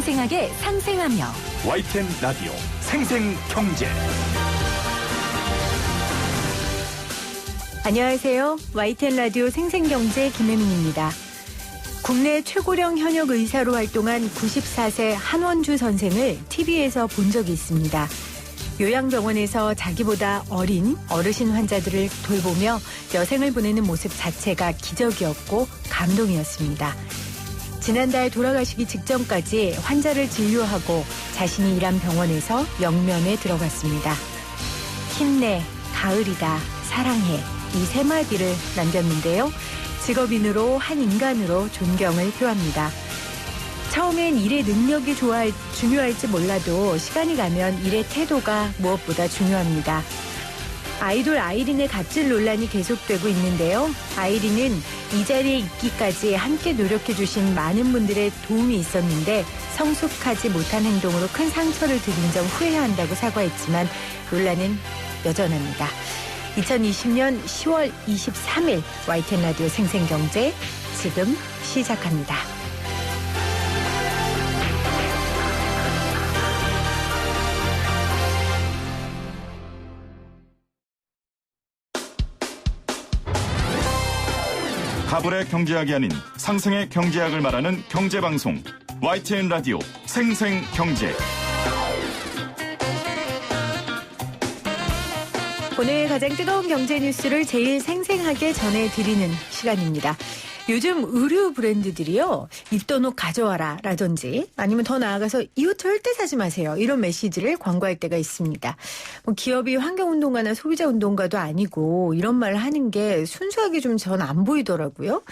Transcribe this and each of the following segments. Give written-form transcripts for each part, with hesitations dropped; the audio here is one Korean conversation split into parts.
생생하게 상생하며 YTN 라디오 생생경제. 안녕하세요. YTN 라디오 생생경제 김혜민입니다. 국내 최고령 현역 의사로 활동한 94세 한원주 선생을 TV에서 본 적이 있습니다. 요양병원에서 자기보다 어린 어르신 환자들을 돌보며 여생을 보내는 모습 자체가 기적이었고 감동이었습니다. 지난달 돌아가시기 직전까지 환자를 진료하고 자신이 일한 병원에서 영면에 들어갔습니다. 힘내, 가을이다, 사랑해 이 세 마디를 남겼는데요. 직업인으로 한 인간으로 존경을 표합니다. 처음엔 일의 능력이 중요할지 몰라도 시간이 가면 일의 태도가 무엇보다 중요합니다. 아이돌 아이린의 갑질 논란이 계속되고 있는데요. 아이린은 이 자리에 있기까지 함께 노력해주신 많은 분들의 도움이 있었는데 성숙하지 못한 행동으로 큰 상처를 드린 점 후회한다고 사과했지만 논란은 여전합니다. 2020년 10월 23일 YTN 라디오 생생경제 지금 시작합니다. 가불의 경제학이 아닌 상생의 경제학을 말하는 경제방송 YTN 라디오 생생경제. 오늘 가장 뜨거운 경제 뉴스를 제일 생생하게 전해드리는 시간입니다. 요즘 의류 브랜드들이요. 입던 옷 가져와라 라든지 아니면 더 나아가서 이 옷 절대 사지 마세요. 이런 메시지를 광고할 때가 있습니다. 기업이 환경운동가나 소비자운동가도 아니고 이런 말을 하는 게 순수하게 좀 전 안 보이더라고요.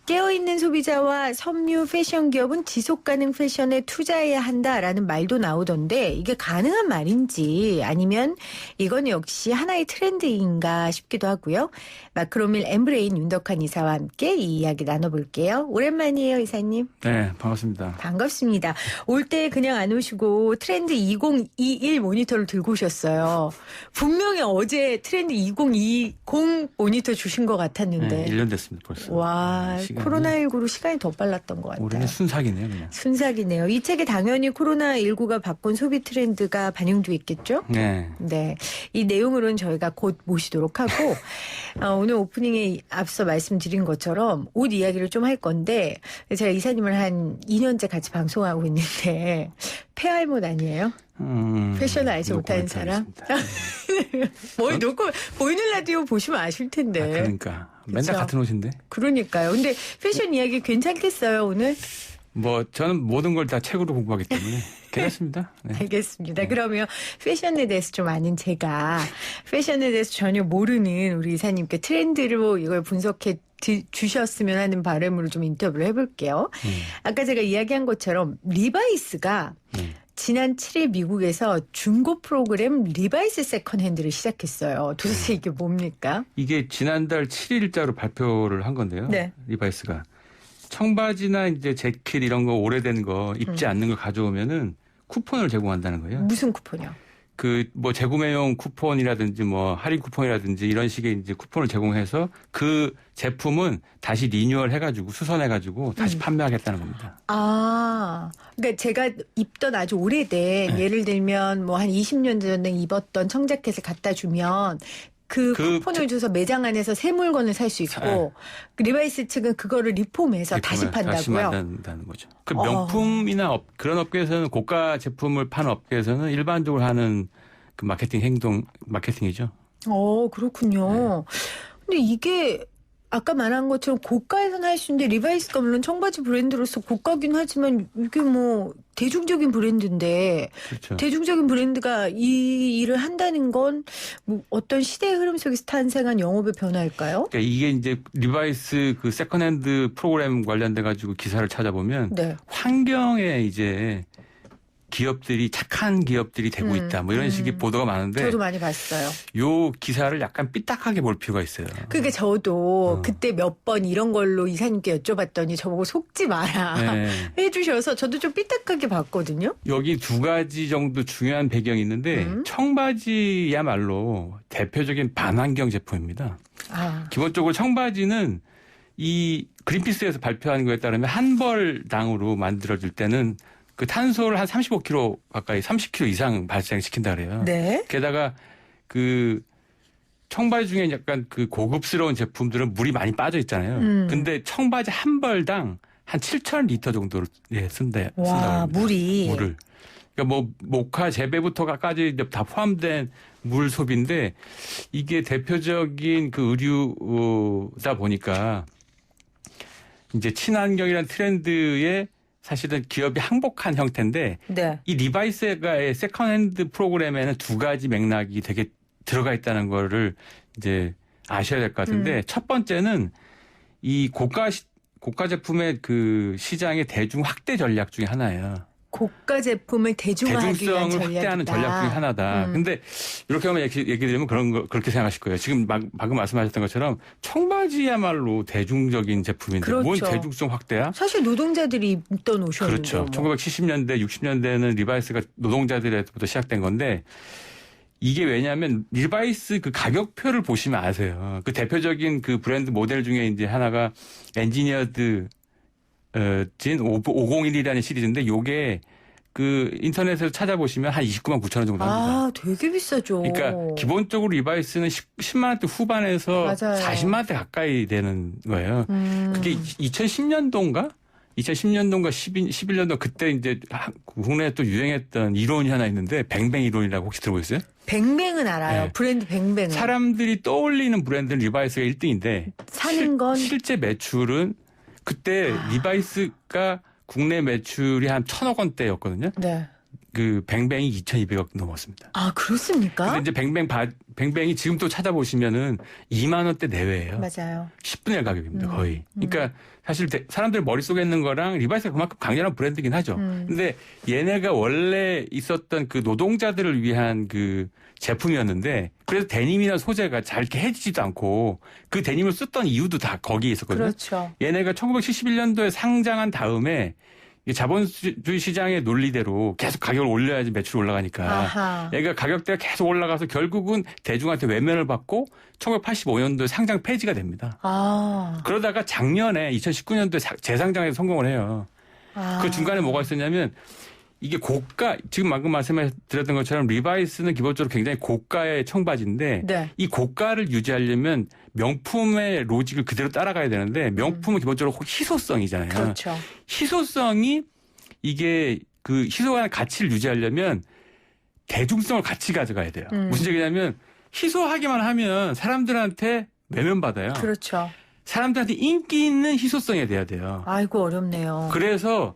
깨어있는 소비자와 섬유 패션 기업은 지속가능 패션에 투자해야 한다라는 말도 나오던데 이게 가능한 말인지 아니면 이건 역시 하나의 트렌드인가 싶기도 하고요. 마크로밀 엠브레인 윤덕환 이사와 함께 이 이야기 나눠볼게요. 오랜만이에요, 이사님. 네, 반갑습니다. 반갑습니다. 올 때 그냥 안 오시고 트렌드 2021 모니터를 들고 오셨어요. 분명히 어제 트렌드 2020 모니터 주신 것 같았는데. 네, 1년 됐습니다, 벌써. 와, 코로나19로 시간이 더 빨랐던 것 같아요. 올해는 순삭이네요, 그냥. 순삭이네요. 이 책에 당연히 코로나19가 바꾼 소비 트렌드가 반영돼 있겠죠? 네. 네. 이 내용으로는 저희가 곧 모시도록 하고, 오늘 오프닝에 앞서 말씀드린 것처럼 옷 이야기를 좀 할 건데, 제가 이사님을 한 2년째 같이 방송하고 있는데, 폐할못 아니에요? 패션을 알지 못하는 사람? 뭘 놓고, 보이는 라디오 보시면 아실 텐데. 아, 그러니까. 맨날 그쵸? 같은 옷인데? 그러니까요. 근데 패션 이야기 괜찮겠어요, 오늘? 저는 모든 걸 다 책으로 공부하기 때문에 괜찮습니다. 네. 알겠습니다. 네. 그러면 패션에 대해서 좀 아는 제가 패션에 대해서 전혀 모르는 우리 이사님께 트렌드로 이걸 분석해 주셨으면 하는 바람으로 좀 인터뷰를 해볼게요. 아까 제가 이야기한 것처럼 리바이스가 지난 7일 미국에서 중고 프로그램 리바이스 세컨핸드를 시작했어요. 도대체 이게 뭡니까? 이게 지난달 7일자로 발표를 한 건데요. 네. 리바이스가. 청바지나 이제 재킷 이런 거 오래된 거 입지 않는 거 가져오면은 쿠폰을 제공한다는 거예요. 무슨 쿠폰이요? 재구매용 쿠폰이라든지 할인 쿠폰이라든지 이런 식의 이제 쿠폰을 제공해서 그 제품은 다시 리뉴얼 해가지고 수선해가지고 다시 판매하겠다는 겁니다. 아, 그러니까 제가 입던 아주 오래된 예를 들면 한 20년 전에 입었던 청자켓을 갖다 주면 그 쿠폰을 줘서 매장 안에서 새 물건을 살 수 있고 리바이스 측은 그거를 리폼해서 다시 판다고요? 다시 만든다는 거죠. 그 명품이나 그런 업계에서는 고가 제품을 파는 업계에서는 일반적으로 하는 그 마케팅이죠. 그렇군요. 네. 근데 이게 아까 말한 것처럼 고가에서는 할 수 있는데 리바이스가 물론 청바지 브랜드로서 고가긴 하지만 이게 대중적인 브랜드인데 그렇죠. 대중적인 브랜드가 이 일을 한다는 건 어떤 시대의 흐름 속에서 탄생한 영업의 변화일까요? 그러니까 이게 이제 리바이스 그 세컨핸드 프로그램 관련돼 가지고 기사를 찾아보면 네. 환경에 이제 기업들이 착한 기업들이 되고 있다. 이런 식의 보도가 많은데 저도 많이 봤어요. 요 기사를 약간 삐딱하게 볼 필요가 있어요. 그게 저도 그때 몇 번 이런 걸로 이사님께 여쭤봤더니 저보고 속지 마라 해주셔서 저도 좀 삐딱하게 봤거든요. 여기 두 가지 정도 중요한 배경이 있는데 청바지야말로 대표적인 반환경 제품입니다. 기본적으로 청바지는 이 그린피스에서 발표한 거에 따르면 한 벌당으로 만들어질 때는 그 탄소를 한 35kg 가까이 30kg 이상 발생시킨다 그래요. 네. 게다가 그 청바지 중에 약간 그 고급스러운 제품들은 물이 많이 빠져 있잖아요. 근데 청바지 한 벌당 한 7,000리터 정도를 쓴다. 와, 물이. 물을. 그러니까 뭐 목화 재배부터까지 다 포함된 물 소비인데 이게 대표적인 그 의류다 보니까 이제 친환경이라는 트렌드에 사실은 기업이 항복한 형태인데 네. 이 리바이스가의 세컨핸드 프로그램에는 두 가지 맥락이 되게 들어가 있다는 거를 이제 아셔야 될 것 같은데 첫 번째는 이 고가 제품의 그 시장의 대중 확대 전략 중에 하나예요. 고가 제품을 대중화하기 위한 대중성을 확대하는 전략 중에 하나다. 근데 이렇게 하면 얘기 드리면 그렇게 생각하실 거예요. 지금 방금 말씀하셨던 것처럼 청바지야말로 대중적인 제품인데 그렇죠. 뭔 대중성 확대야? 사실 노동자들이 입던 옷이었는데. 그렇죠. 1970년대, 60년대는 리바이스가 노동자들에부터 시작된 건데 이게 왜냐하면 리바이스 그 가격표를 보시면 아세요. 그 대표적인 그 브랜드 모델 중에 이제 하나가 엔지니어드 진 501이라는 시리즈인데 요게 그 인터넷에서 찾아보시면 한 29만 9천 원 정도 합니다. 아, 되게 비싸죠. 그러니까 기본적으로 리바이스는 10만 원대 후반에서 맞아요. 40만 원대 가까이 되는 거예요. 그게 2010년도인가? 11년도 그때 이제 국내에 또 유행했던 이론이 하나 있는데 뱅뱅 이론이라고 혹시 들어보셨어요? 뱅뱅은 알아요. 네. 브랜드 뱅뱅은. 사람들이 떠올리는 브랜드는 리바이스가 1등인데 사는 건 실제 매출은 그때 리바이스가 국내 매출이 한 1,000억 원대였거든요. 네. 그 뱅뱅이 2,200억 넘었습니다. 아, 그렇습니까? 근데 이제 뱅뱅이 지금 또 찾아보시면은 2만 원대 내외예요. 맞아요. 10분의 1 가격입니다, 거의. 그러니까 사실 사람들 머릿속에 있는 거랑 리바이스가 그만큼 강렬한 브랜드긴 하죠. 근데 얘네가 원래 있었던 그 노동자들을 위한 그 제품이었는데 그래서 데님이나 소재가 잘 이렇게 해지지도 않고 그 데님을 썼던 이유도 다 거기에 있었거든요. 그렇죠. 얘네가 1971년도에 상장한 다음에 자본주의 시장의 논리대로 계속 가격을 올려야지 매출이 올라가니까 아하. 얘가 가격대가 계속 올라가서 결국은 대중한테 외면을 받고 1985년도에 상장 폐지가 됩니다. 아. 그러다가 작년에 2019년도에 재상장에서 성공을 해요. 아. 그 중간에 뭐가 있었냐면 이게 고가 지금 방금 말씀드렸던 것처럼 리바이스는 기본적으로 굉장히 고가의 청바지인데 네. 이 고가를 유지하려면 명품의 로직을 그대로 따라가야 되는데 명품은 기본적으로 희소성이잖아요. 그렇죠. 희소성이 이게 그 희소한 가치를 유지하려면 대중성을 같이 가져가야 돼요. 무슨 얘기냐면 희소하기만 하면 사람들한테 외면받아요. 그렇죠. 사람들한테 인기 있는 희소성이 돼야 돼요. 아이고, 어렵네요. 그래서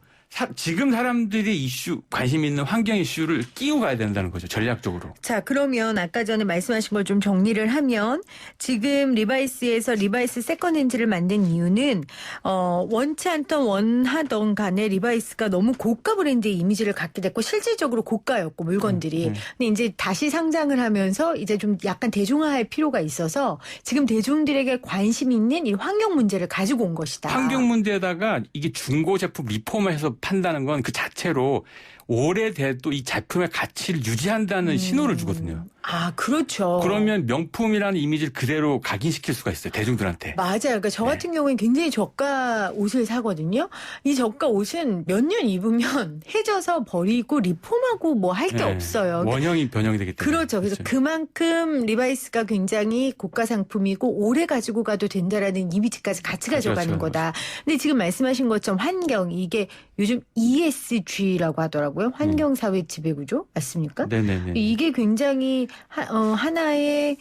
지금 사람들이 관심 있는 환경 이슈를 끼고 가야 된다는 거죠. 전략적으로. 자, 그러면 아까 전에 말씀하신 걸 좀 정리를 하면 지금 리바이스에서 리바이스 세컨핸즈를 만든 이유는 원치 않던 원하던 간에 리바이스가 너무 고가 브랜드의 이미지를 갖게 됐고 실질적으로 고가였고 물건들이. 근데 이제 다시 상장을 하면서 이제 좀 약간 대중화할 필요가 있어서 지금 대중들에게 관심 있는 이 환경 문제를 가지고 온 것이다. 환경 문제에다가 이게 중고 제품 리폼해서 판다는 건 그 자체로 오래돼도 이 제품의 가치를 유지한다는 신호를 주거든요. 아, 그렇죠. 그러면 명품이라는 이미지를 그대로 각인시킬 수가 있어요. 대중들한테. 맞아요. 그러니까 저 같은 경우에는 굉장히 저가 옷을 사거든요. 이 저가 옷은 몇 년 입으면 해져서 버리고 리폼하고 뭐 할 게 없어요. 원형이 변형이 되기 때문에. 그렇죠. 그래서 그만큼 리바이스가 굉장히 고가 상품이고 오래 가지고 가도 된다라는 이미지까지 같이 가져가는 그렇죠. 거다. 근데 지금 말씀하신 것처럼 환경 이게 요즘 ESG라고 하더라고요. 환경사회 지배구조 맞습니까? 네네네. 이게 굉장히 하나의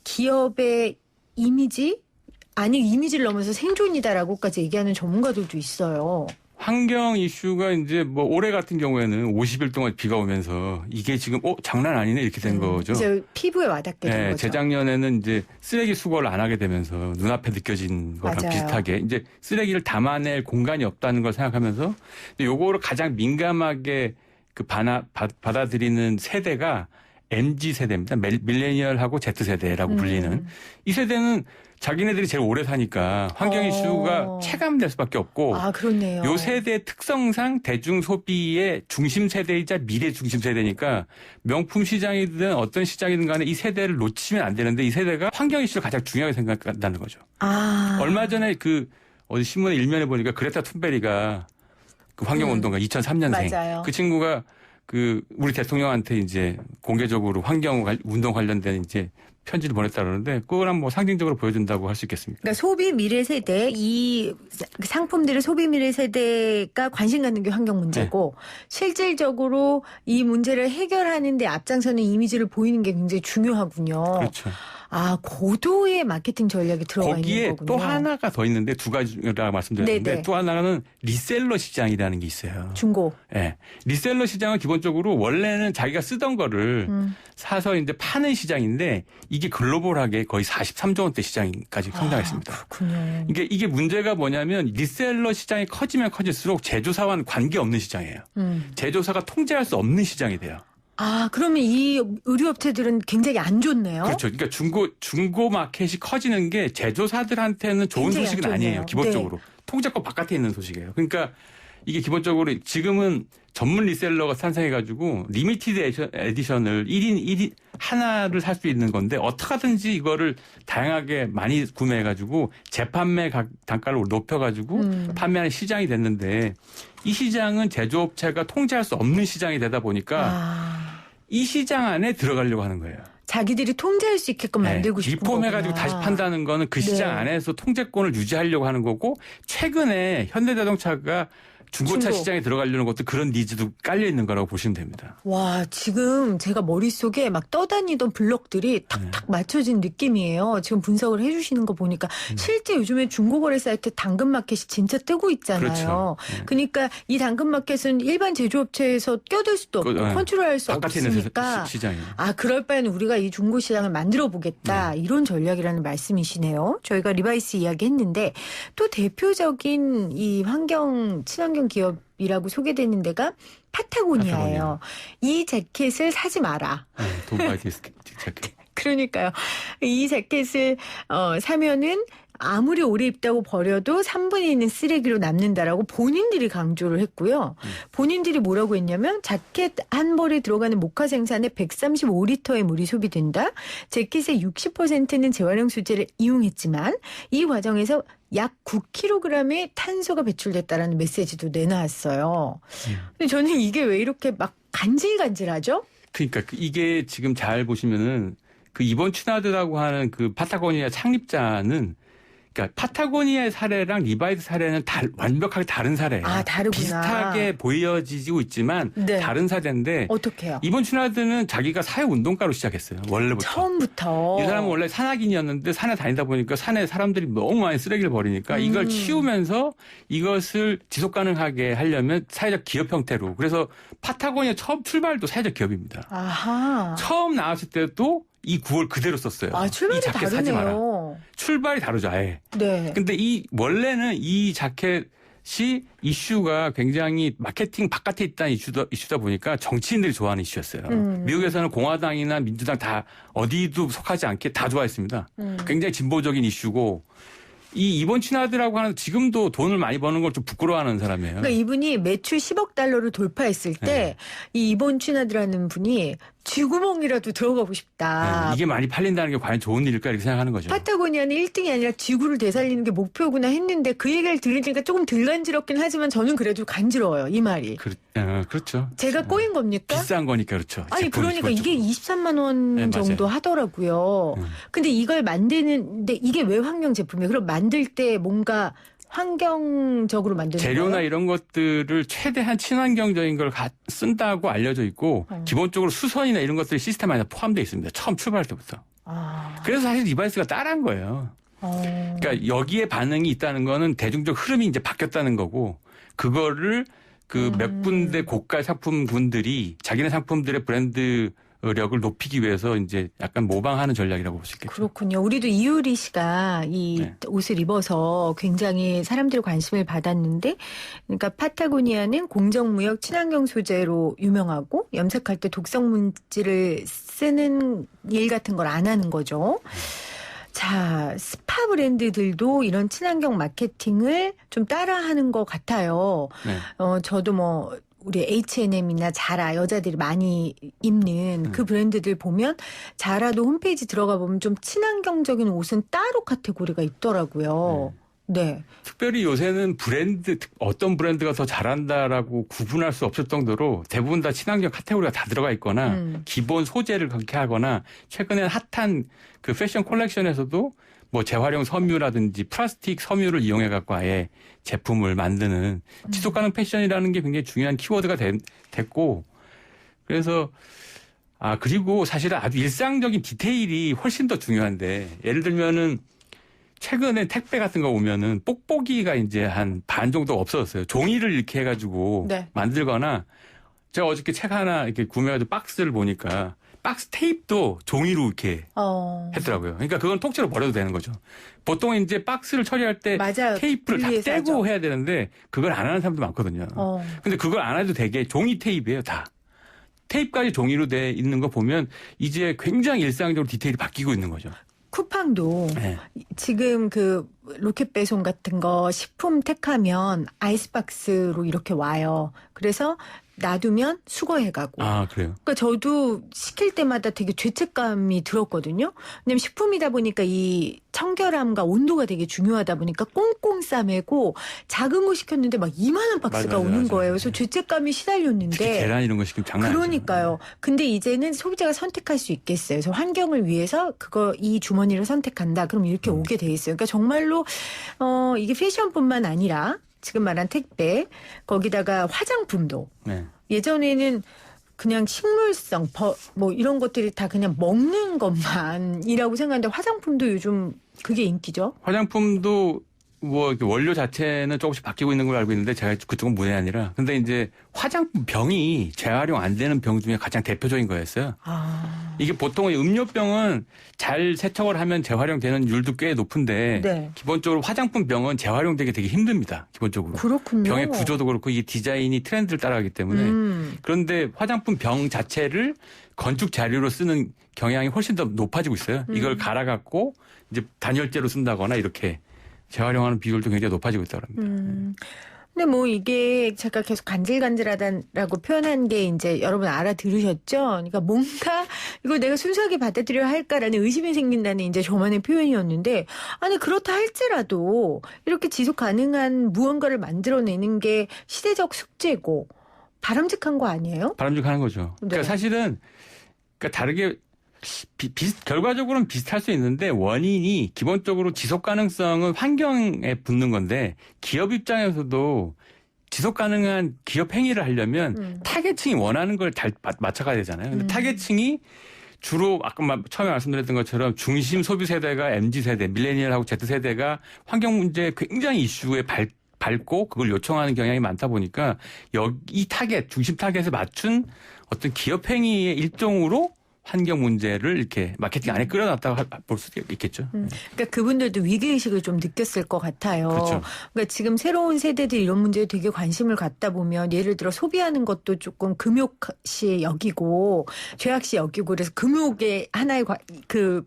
기업의 이미지 아니 이미지를 넘어서 생존이다라고까지 얘기하는 전문가들도 있어요. 환경 이슈가 이제 뭐 올해 같은 경우에는 50일 동안 비가 오면서 이게 지금 장난 아니네 이렇게 된 거죠. 이제 피부에 와닿게 된 거죠. 재작년에는 이제 쓰레기 수거를 안 하게 되면서 눈앞에 느껴진 거랑 맞아요. 비슷하게 이제 쓰레기를 담아낼 공간이 없다는 걸 생각하면서 요거를 가장 민감하게 그 받아들이는 세대가 MZ 세대입니다. 밀레니얼하고 Z 세대라고 불리는 이 세대는 자기네들이 제일 오래 사니까 환경 이슈가 체감될 수밖에 없고 아, 그렇네요. 요 세대의 특성상 대중 소비의 중심 세대이자 미래 중심 세대니까 명품 시장이든 어떤 시장이든 간에 이 세대를 놓치면 안 되는데 이 세대가 환경 이슈를 가장 중요하게 생각한다는 거죠. 아. 얼마 전에 어디 신문에 일면에 보니까 그레타 툰베리가 그 환경운동가 2003년생. 맞아요. 그 친구가 그 우리 대통령한테 이제 공개적으로 환경 운동 관련된 이제 편지를 보냈다 그러는데 그거랑 뭐 상징적으로 보여준다고 할 수 있겠습니까? 그러니까 소비 미래 세대 이 상품들의 소비 미래 세대가 관심 갖는 게 환경 문제고 실질적으로 이 문제를 해결하는 데 앞장서는 이미지를 보이는 게 굉장히 중요하군요. 그렇죠. 아, 고도의 마케팅 전략이 들어가 있는 거기에 거군요. 또 하나가 더 있는데 두 가지라 말씀드렸는데 네네. 또 하나는 리셀러 시장이라는 게 있어요. 중고. 예. 리셀러 시장은 기본적으로 원래는 자기가 쓰던 거를 사서 이제 파는 시장인데 이게 글로벌하게 거의 43조 원대 시장까지 성장했습니다. 그렇군요. 이게 문제가 뭐냐면 리셀러 시장이 커지면 커질수록 제조사와는 관계없는 시장이에요. 제조사가 통제할 수 없는 시장이 돼요. 아, 그러면 이 의류업체들은 굉장히 안 좋네요. 그렇죠. 그러니까 중고 마켓이 커지는 게 제조사들한테는 좋은 굉장히 소식은 안 좋네요. 아니에요. 기본적으로. 통제권 바깥에 있는 소식이에요. 그러니까 이게 기본적으로 지금은 전문 리셀러가 탄생해가지고 리미티드 에디션을 1인 하나를 살 수 있는 건데 어떻게 하든지 이거를 다양하게 많이 구매해가지고 재판매 단가를 높여가지고 판매하는 시장이 됐는데 이 시장은 제조업체가 통제할 수 없는 시장이 되다 보니까 이 시장 안에 들어가려고 하는 거예요. 자기들이 통제할 수 있게끔 만들고 싶은 거구나. 리폼해가지고 다시 판다는 거는 그 시장 네. 안에서 통제권을 유지하려고 하는 거고 최근에 현대자동차가 중고차 중고. 시장에 들어가려는 것도 그런 니즈도 깔려 있는 거라고 보시면 됩니다. 와, 지금 제가 머릿속에 막 떠다니던 블럭들이 탁탁 맞춰진 느낌이에요. 지금 분석을 해주시는 거 보니까 실제 요즘에 중고거래 사이트 당근마켓이 진짜 뜨고 있잖아요. 그렇죠. 그러니까 이 당근마켓은 일반 제조업체에서 껴들 수도 없고 컨트롤할 수 바깥에 있는 없으니까 시장이에요. 아, 그럴 바에는 우리가 이 중고시장을 만들어 보겠다. 이런 전략이라는 말씀이시네요. 저희가 리바이스 이야기 했는데 또 대표적인 이 친환경 기업이라고 소개되는 데가 파타고니아예요. 이 재킷을 사지 마라. 돈바이디스 재킷. 그러니까요. 이 재킷을 사면은 아무리 오래 입다고 버려도 3분의 1는 쓰레기로 남는다라고 본인들이 강조를 했고요. 본인들이 뭐라고 했냐면 자켓 한 벌에 들어가는 목화 생산에 135리터의 물이 소비된다. 재킷의 60%는 재활용 소재를 이용했지만 이 과정에서 약 9kg의 탄소가 배출됐다라는 메시지도 내놨어요. 근데 저는 이게 왜 이렇게 막 간질간질하죠? 그러니까 이게 지금 잘 보시면은 그 이번 추나드라고 하는 그 파타고니아 창립자는 그러니까 파타고니아의 사례랑 리바이스 사례는 완벽하게 다른 사례예요. 아, 다르구나. 비슷하게 보여지고 있지만 네. 다른 사례인데 어떻게요? 이번 추나드는 자기가 사회운동가로 시작했어요. 원래부터. 처음부터. 이 사람은 원래 산악인이었는데 산에 다니다 보니까 산에 사람들이 너무 많이 쓰레기를 버리니까 이걸 치우면서 이것을 지속 가능하게 하려면 사회적 기업 형태로. 그래서 파타고니아 처음 출발도 사회적 기업입니다. 아하. 처음 나왔을 때도 이 구호를 그대로 썼어요. 아, 출발이 이 자켓 사지 마라. 다르네요. 출발이 다르죠, 아예. 네. 근데 원래는 이 자켓이 이슈가 굉장히 마케팅 바깥에 있다는 이슈다 보니까 정치인들이 좋아하는 이슈였어요. 미국에서는 공화당이나 민주당 다 어디도 속하지 않게 다 좋아했습니다. 굉장히 진보적인 이슈고 이번 추나드라고 하는 지금도 돈을 많이 버는 걸 좀 부끄러워하는 사람이에요. 그러니까 이분이 매출 10억 달러를 돌파했을 때 이 이본 추나드라는 분이 쥐구멍이라도 들어가고 싶다. 이게 많이 팔린다는 게 과연 좋은 일일까 이렇게 생각하는 거죠. 파타고니아는 1등이 아니라 지구를 되살리는 게 목표구나 했는데 그 얘기를 들으니까 조금 덜 간지럽긴 하지만 저는 그래도 간지러워요. 이 말이. 그렇죠. 제가 꼬인 겁니까? 비싼 거니까 그렇죠. 아니 그러니까 이게 23만 원 네, 정도 맞아요. 하더라고요. 근데 이걸 만드는데 이게 왜 환경 제품이에요? 그럼 만들 때 뭔가 환경적으로 만드는 재료나 거예요? 이런 것들을 최대한 친환경적인 걸 쓴다고 알려져 있고 기본적으로 수선이나 이런 것들이 시스템 안에 포함되어 있습니다. 처음 출발할 때부터. 그래서 사실 리바이스가 따라한 거예요. 그러니까 여기에 반응이 있다는 거는 대중적 흐름이 이제 바뀌었다는 거고 그거를 그 몇 군데 고가 상품군들이 자기네 상품들의 브랜드력을 높이기 위해서 이제 약간 모방하는 전략이라고 볼 수 있겠죠. 그렇군요. 우리도 이효리 씨가 이 옷을 입어서 굉장히 사람들의 관심을 받았는데, 그러니까 파타고니아는 공정무역 친환경 소재로 유명하고 염색할 때 독성 물질을 쓰는 일 같은 걸 안 하는 거죠. 자, 스파 브랜드들도 이런 친환경 마케팅을 좀 따라하는 것 같아요. 네. 저도 뭐 우리 H&M이나 자라 여자들이 많이 입는 그 브랜드들 보면 자라도 홈페이지 들어가 보면 좀 친환경적인 옷은 따로 카테고리가 있더라고요. 네. 특별히 요새는 어떤 브랜드가 더 잘한다라고 구분할 수 없을 정도로 대부분 다 친환경 카테고리가 다 들어가 있거나 기본 소재를 그렇게 하거나 최근에 핫한 그 패션 콜렉션에서도 뭐 재활용 섬유라든지 플라스틱 섬유를 이용해 갖고 아예 제품을 만드는 지속 가능 패션이라는 게 굉장히 중요한 키워드가 됐고 그래서 그리고 사실은 아주 일상적인 디테일이 훨씬 더 중요한데 예를 들면은 최근에 택배 같은 거 오면은 뽁뽁이가 이제 한 반 정도 없어졌어요. 종이를 이렇게 해가지고 네. 만들거나 제가 어저께 책 하나 이렇게 구매해가지고 박스를 보니까 박스 테이프도 종이로 이렇게 했더라고요. 그러니까 그건 통째로 버려도 되는 거죠. 보통 이제 박스를 처리할 때 맞아요. 테이프를 다 분리해서 떼고 하죠. 해야 되는데 그걸 안 하는 사람도 많거든요. 근데 그걸 안 해도 되게 종이 테이프예요, 다. 테이프까지 종이로 돼 있는 거 보면 이제 굉장히 일상적으로 디테일이 바뀌고 있는 거죠. 쿠팡도 네. 지금 그 로켓 배송 같은 거 식품 택하면 아이스박스로 이렇게 와요. 그래서 놔두면 수거해가고. 그래요? 그러니까 저도 시킬 때마다 되게 죄책감이 들었거든요. 왜냐면 식품이다 보니까 이 청결함과 온도가 되게 중요하다 보니까 꽁꽁 싸매고 작은 거 시켰는데 막 이만한 박스가 오는 거예요. 그래서 죄책감이 시달렸는데. 특히 계란 이런 거 시키면 장난 아니죠. 그러니까요. 근데 이제는 소비자가 선택할 수 있겠어요. 그래서 환경을 위해서 이 주머니를 선택한다. 그럼 이렇게 오게 돼 있어요. 그러니까 정말로 이게 패션뿐만 아니라 지금 말한 택배 거기다가 화장품도 네. 예전에는 그냥 식물성 뭐 이런 것들이 다 그냥 먹는 것만이라고 생각하는데 화장품도 요즘 그게 인기죠. 화장품도 뭐 이렇게 원료 자체는 조금씩 바뀌고 있는 걸로 알고 있는데 제가 그쪽은 문외한이라. 근데 이제 화장품 병이 재활용 안 되는 병 중에 가장 대표적인 거였어요. 이게 보통 음료병은 잘 세척을 하면 재활용되는 율도 꽤 높은데 네. 기본적으로 화장품 병은 재활용되기 되게 힘듭니다. 기본적으로. 그렇군요. 병의 구조도 그렇고 이게 디자인이 트렌드를 따라가기 때문에 그런데 화장품 병 자체를 건축 자료로 쓰는 경향이 훨씬 더 높아지고 있어요. 이걸 갈아갖고 이제 단열재로 쓴다거나 이렇게 재활용하는 비율도 굉장히 높아지고 있다고 합니다. 근데 뭐 이게 제가 계속 간질간질하다라고 표현한 게 이제 여러분 알아들으셨죠? 그러니까 뭔가 이걸 내가 순수하게 받아들여야 할까라는 의심이 생긴다는 이제 저만의 표현이었는데 아니 그렇다 할지라도 이렇게 지속 가능한 무언가를 만들어내는 게 시대적 숙제고 바람직한 거 아니에요? 바람직한 거죠. 그러니까 네. 사실은 그러니까 다르게 결과적으로는 비슷할 수 있는데 원인이 기본적으로 지속 가능성은 환경에 붙는 건데 기업 입장에서도 지속 가능한 기업 행위를 하려면 타겟층이 원하는 걸 맞춰가야 되잖아요. 근데 타겟층이 주로 아까 처음에 말씀드렸던 것처럼 중심 소비 세대가 MZ세대, 밀레니얼하고 Z세대가 환경 문제 굉장히 이슈에 밝고 그걸 요청하는 경향이 많다 보니까 이 중심 타겟에 맞춘 어떤 기업 행위의 일종으로 환경 문제를 이렇게 마케팅 안에 끌어놨다고 볼 수도 있겠죠. 그러니까 그분들도 위기의식을 좀 느꼈을 것 같아요. 그렇죠. 그러니까 지금 새로운 세대들이 이런 문제에 되게 관심을 갖다 보면 예를 들어 소비하는 것도 조금 금욕시 여기고 죄악시 여기고 그래서 금욕의 하나의 그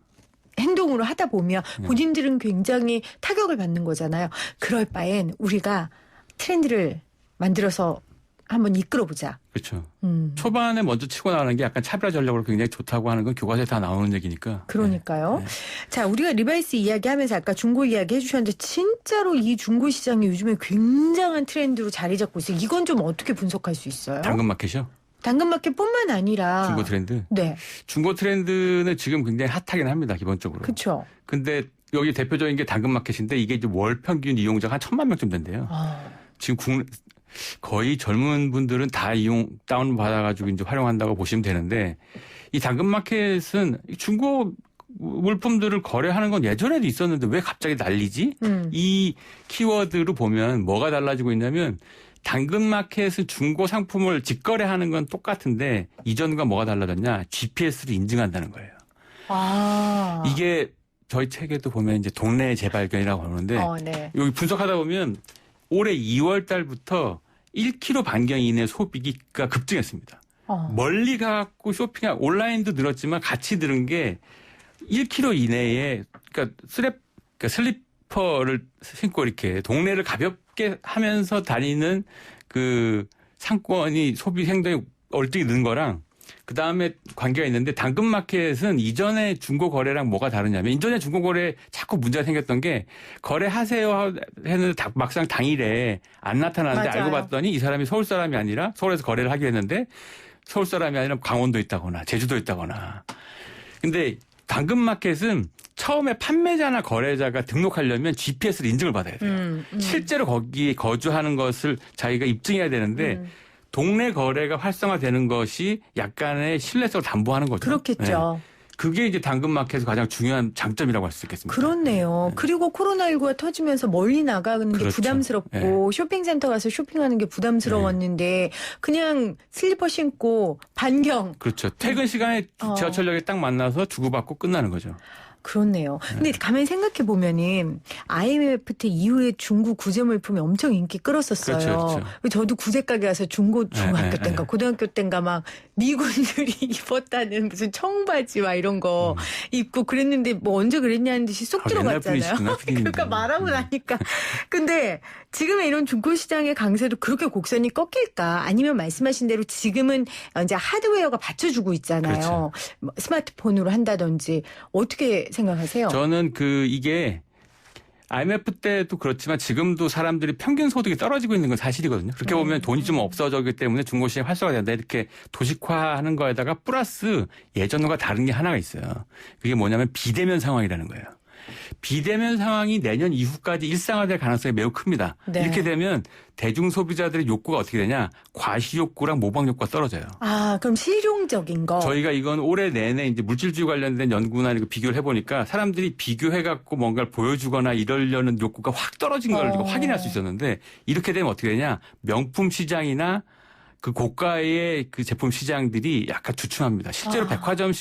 행동으로 하다 보면 본인들은 굉장히 타격을 받는 거잖아요. 그럴 바엔 우리가 트렌드를 만들어서 한번 이끌어보자. 그렇죠. 초반에 먼저 치고 나가는 게 약간 차별화 전략으로 굉장히 좋다고 하는 건 교과서에 다 나오는 얘기니까. 그러니까요. 네. 자, 우리가 리바이스 이야기하면서 아까 중고 이야기 해주셨는데 진짜로 이 중고 시장이 요즘에 굉장한 트렌드로 자리 잡고 있어요. 이건 좀 어떻게 분석할 수 있어요? 당근마켓이요? 당근마켓뿐만 아니라 중고 트렌드? 네. 중고 트렌드는 지금 굉장히 핫하긴 합니다. 기본적으로. 그렇죠. 근데 여기 대표적인 게 당근마켓인데 이게 이제 월 평균 이용자가 한 1,000만 명쯤 된대요. 지금 거의 젊은 분들은 다 다운 받아가지고 이제 활용한다고 보시면 되는데 이 당근마켓은 중고 물품들을 거래하는 건 예전에도 있었는데 왜 갑자기 난리지? 이 키워드로 보면 뭐가 달라지고 있냐면 당근마켓은 중고 상품을 직거래하는 건 똑같은데 이전과 뭐가 달라졌냐? GPS를 인증한다는 거예요. 이게 저희 책에도 보면 이제 동네 재발견이라고 하는데 네. 여기 분석하다 보면 올해 2월 달부터 1km 반경 이내 소비가 급증했습니다. 멀리 가고 쇼핑, 온라인도 늘었지만 같이 늘은 게 1km 이내에, 그러니까 슬리퍼를 신고 이렇게 동네를 가볍게 하면서 다니는 그 상권이 소비 행동이 얼뜨기 는 거랑 그다음에 관계가 있는데 당근마켓은 이전의 중고 거래랑 뭐가 다르냐면 이전에 중고 거래에 자꾸 문제가 생겼던 게 거래하세요 했는데 막상 당일에 안 나타나는데 맞아요. 알고 봤더니 이 사람이 서울 사람이 아니라 서울에서 거래를 하기로 했는데 서울 사람이 아니라 강원도 있다거나 제주도 있다거나. 근데 당근마켓은 처음에 판매자나 거래자가 등록하려면 GPS를 인증을 받아야 돼요. 실제로 거기에 거주하는 것을 자기가 입증해야 되는데 동네 거래가 활성화되는 것이 약간의 신뢰성을 담보하는 거죠. 그렇겠죠. 네. 그게 이제 당근마켓에서 가장 중요한 장점이라고 할 수 있겠습니다. 그렇네요. 네. 그리고 코로나19가 터지면서 멀리 나가는 게 그렇죠. 부담스럽고 쇼핑센터 가서 쇼핑하는 게 부담스러웠는데 그냥 슬리퍼 신고 반경. 그렇죠. 퇴근 시간에 지하철역에 딱 만나서 주고받고 끝나는 거죠. 그렇네요. 근데 가만히 생각해 보면은 IMF 때 이후에 중고 구제 물품이 엄청 인기 끌었었어요. 그렇죠. 저도 구제 가게 가서 중학교 때인가 고등학교 때인가 막 미군들이 입었다는 무슨 청바지 막 이런 거 입고 그랬는데 뭐 언제 그랬냐는 듯이 쏙 옛날 들어갔잖아요. 분이시구나, 피디님도. 그러니까 말하고 나니까. 근데 지금의 이런 중고 시장의 강세도 그렇게 곡선이 꺾일까? 아니면 말씀하신 대로 지금은 이제 하드웨어가 받쳐주고 있잖아요. 그렇죠. 뭐 스마트폰으로 한다든지 어떻게 생각하세요? 저는 이게 IMF 때도 그렇지만 지금도 사람들이 평균 소득이 떨어지고 있는 건 사실이거든요. 그렇게 보면 돈이 좀 없어졌기 때문에 중고시장 활성화된다. 이렇게 도식화하는 거에다가 플러스 예전과 다른 게 하나가 있어요. 그게 뭐냐면 비대면 상황이라는 거예요. 비대면 상황이 내년 이후까지 일상화될 가능성이 매우 큽니다. 네. 이렇게 되면 대중 소비자들의 욕구가 어떻게 되냐? 과시 욕구랑 모방 욕구가 떨어져요. 아, 그럼 실용적인 거. 저희가 이건 올해 내내 이제 물질주의 관련된 연구나 이거 비교를 해보니까 사람들이 비교해갖고 뭔가를 보여주거나 이러려는 욕구가 확 떨어진 걸 확인할 수 있었는데 이렇게 되면 어떻게 되냐? 명품 시장이나 그 고가의 그 제품 시장들이 약간 주춤합니다. 실제로 백화점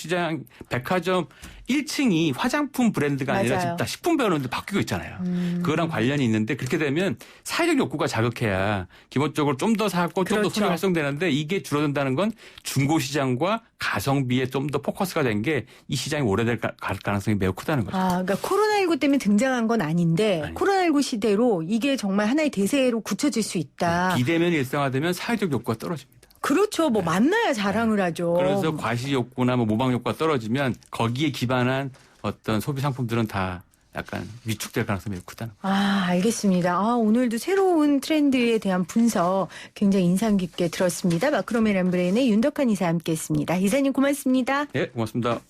1층이 화장품 브랜드가 아니라 맞아요. 지금 다 식품 브랜드로 바뀌고 있잖아요. 그거랑 관련이 있는데 그렇게 되면 사회적 욕구가 자극해야 기본적으로 좀 더 사고 좀 더 그렇죠. 소비가 활성되는데 이게 줄어든다는 건 중고 시장과 가성비에 좀 더 포커스가 된 게 이 시장이 오래될 가능성이 매우 크다는 거죠. 아, 그러니까 코로나19 때문에 등장한 건 아닌데 아니. 코로나19 시대로 이게 정말 하나의 대세로 굳혀질 수 있다. 비대면이 일상화되면 사회적 욕구가 떨어집니다. 그렇죠. 뭐 만나야 자랑을 하죠. 그래서 과시 욕구나 뭐 모방 욕구가 떨어지면 거기에 기반한 어떤 소비 상품들은 다 약간 위축될 가능성이 매우 크다는 거죠. 아, 알겠습니다. 아, 오늘도 새로운 트렌드에 대한 분석 굉장히 인상 깊게 들었습니다. 마크로메 람브레인의 윤덕한 이사 함께했습니다. 이사님 고맙습니다. 예, 고맙습니다.